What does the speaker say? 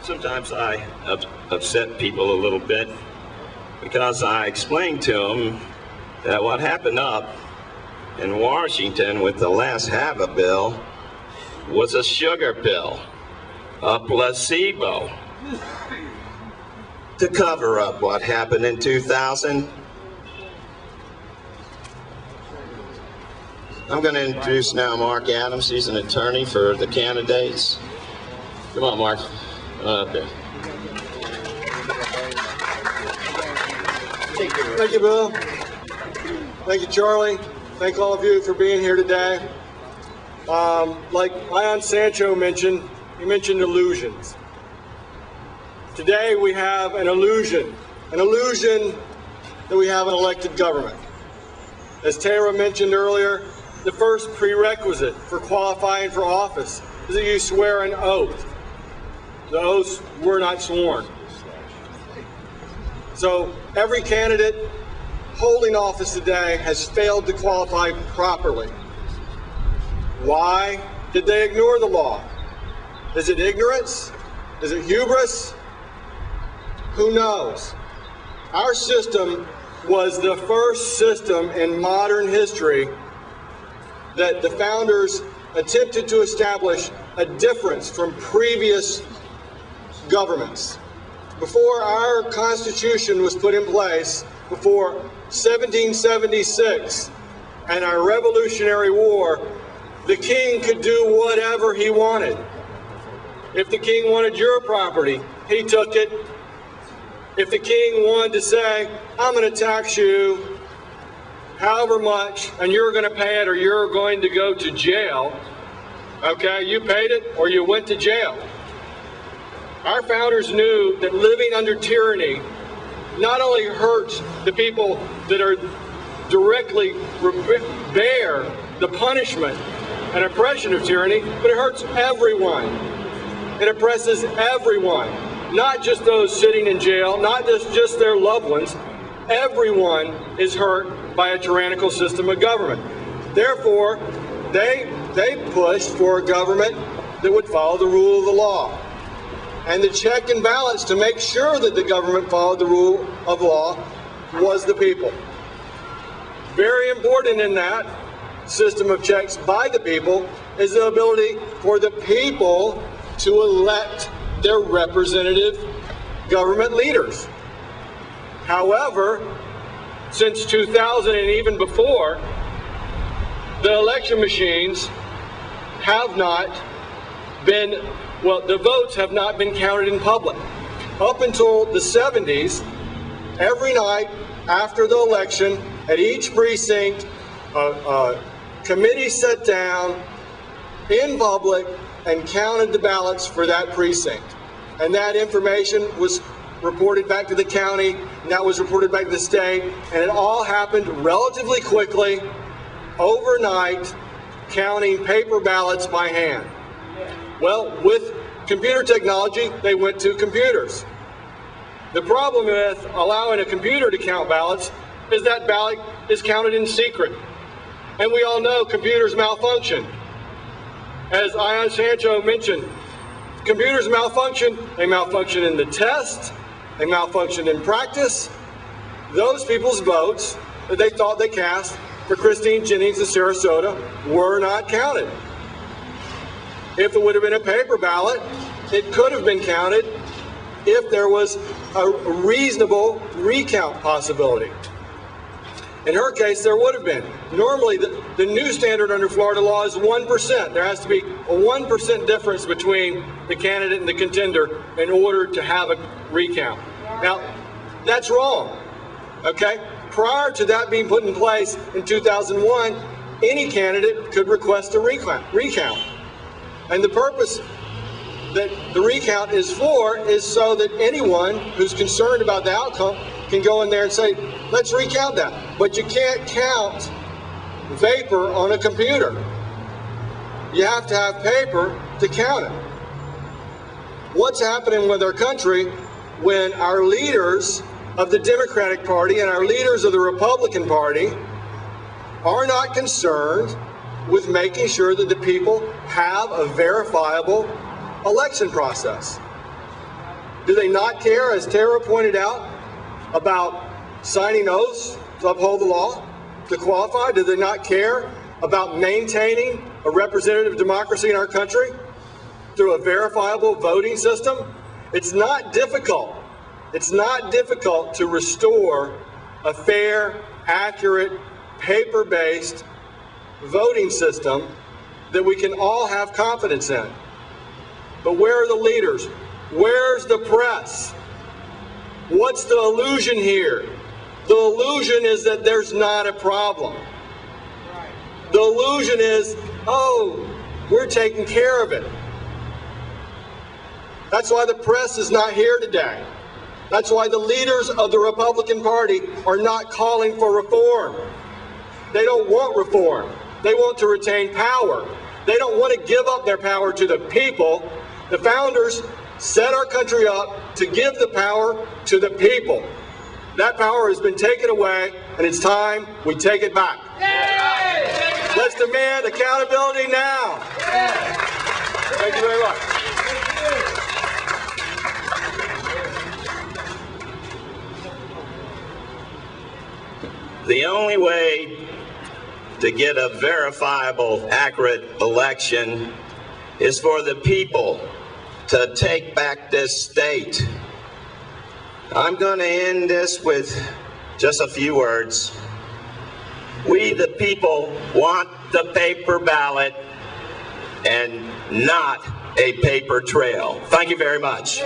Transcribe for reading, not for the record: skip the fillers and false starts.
Sometimes I upset people a little bit because I explained to them that what happened up in Washington with the last HAVA bill was a sugar pill, a placebo, to cover up what happened in 2000. I'm going to introduce now Mark Adams. He's an attorney for the candidates. Come on, Mark. Up there. Thank you, Bill. Thank you, Charlie. Thank all of you for being here today. Like Ion Sancho mentioned, he mentioned illusions. Today we have an illusion that we have an elected government. As Tara mentioned earlier, the first prerequisite for qualifying for office is that you swear an oath. The oaths were not sworn. So every candidate holding office today has failed to qualify properly. Why did they ignore the law? Is it ignorance? Is it hubris? Who knows? Our system was the first system in modern history that the founders attempted to establish a difference from previous governments. Before our Constitution was put in place, before 1776 and our Revolutionary War, the king could do whatever he wanted. If the king wanted your property, he took it. If the king wanted to say, I'm going to tax you however much, and you're going to pay it or you're going to go to jail, okay, you paid it or you went to jail. Our founders knew that living under tyranny not only hurts the people that are directly bear the punishment and oppression of tyranny, but it hurts everyone. It oppresses everyone, not just those sitting in jail, not just their loved ones. Everyone is hurt by a tyrannical system of government. Therefore, they pushed for a government that would follow the rule of the law. And the check and balance to make sure that the government followed the rule of law was the people. Very important in that system of checks by the people is the ability for the people to elect their representative government leaders. However, since 2000 and even before, the election machines have not been, well, the votes have not been counted in public. Up until the 70s, every night after the election, at each precinct, committee sat down in public and counted the ballots for that precinct. And that information was reported back to the county, and that was reported back to the state, and it all happened relatively quickly, overnight, counting paper ballots by hand. Well, with computer technology, they went to computers. The problem with allowing a computer to count ballots is that ballot is counted in secret. And we all know computers malfunction. As Ion Sancho mentioned, computers malfunction. They malfunction in the test. They malfunction in practice. Those people's votes that they thought they cast for Christine Jennings in Sarasota were not counted. If it would have been a paper ballot, it could have been counted if there was a reasonable recount possibility. In her case, there would have been. Normally, the new standard under Florida law is 1%. There has to be a 1% difference between the candidate and the contender in order to have a recount. Now, that's wrong, okay? Prior to that being put in place in 2001, any candidate could request a recount. And the purpose that the recount is for is so that anyone who's concerned about the outcome can go in there and say, let's recount that. But you can't count vapor on a computer. You have to have paper to count it. What's happening with our country when our leaders of the Democratic Party and our leaders of the Republican Party are not concerned with making sure that the people have a verifiable election process? Do they not care, as Tara pointed out, about signing oaths to uphold the law, to qualify? Do they not care about maintaining a representative democracy in our country through a verifiable voting system? It's not difficult. It's not difficult to restore a fair, accurate, paper-based voting system that we can all have confidence in. But where are the leaders? Where's the press? What's the illusion here? The illusion is that there's not a problem. The illusion is, oh, we're taking care of it. That's why the press is not here today. That's why the leaders of the Republican Party are not calling for reform. They don't want reform. They want to retain power. They don't want to give up their power to the people. The founders set our country up to give the power to the people. That power has been taken away, and it's time we take it back. Yay! Let's demand accountability now. Thank you very much. The only way to get a verifiable, accurate election is for the people to take back this state. I'm going to end this with just a few words. We, the people, want the paper ballot and not a paper trail. Thank you very much.